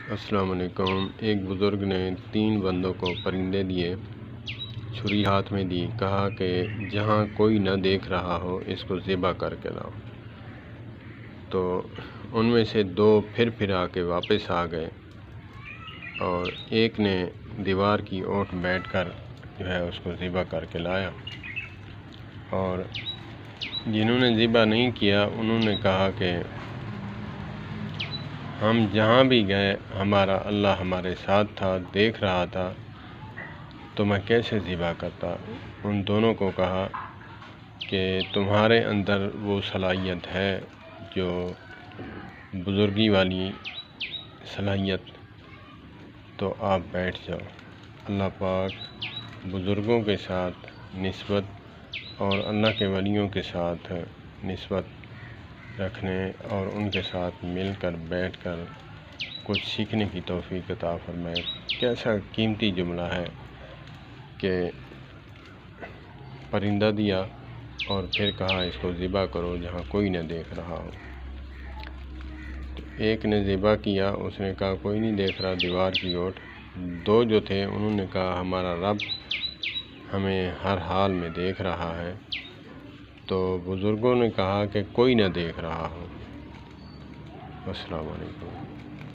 السلام علیکم۔ ایک بزرگ نے 3 بندوں کو پرندے دیے، چھری ہاتھ میں دی، کہا کہ جہاں کوئی نہ دیکھ رہا ہو اس کو ذبح کر کے لاؤ۔ تو ان میں سے 2 پھر آ کے واپس آ گئے، اور ایک نے دیوار کی اوٹ بیٹھ کر اس کو ذبح کر کے لایا، اور جنہوں نے ذبح نہیں کیا انہوں نے کہا کہ ہم جہاں بھی گئے ہمارا اللہ ہمارے ساتھ تھا، دیکھ رہا تھا، تو میں کیسے ذبح کرتا۔ ان دونوں کو کہا کہ تمہارے اندر وہ صلاحیت ہے جو بزرگی والی صلاحیت، تو آپ بیٹھ جاؤ۔ اللہ پاک بزرگوں کے ساتھ نسبت اور اللہ کے ولیوں کے ساتھ نسبت رکھنے اور ان کے ساتھ مل کر بیٹھ کر کچھ سیکھنے کی توفیق عطا فرمائے۔ کیسا قیمتی جملہ ہے کہ پرندہ دیا اور پھر کہا اس کو ذبح کرو جہاں کوئی نہ دیکھ رہا ہو۔ تو ایک نے ذبح کیا، اس نے کہا کوئی نہیں دیکھ رہا، دیوار کی اوٹ۔ 2 جو تھے انہوں نے کہا ہمارا رب ہمیں ہر حال میں دیکھ رہا ہے۔ تو بزرگوں نے کہا کہ کوئی نہ دیکھ رہا ہو۔ السلام علیکم۔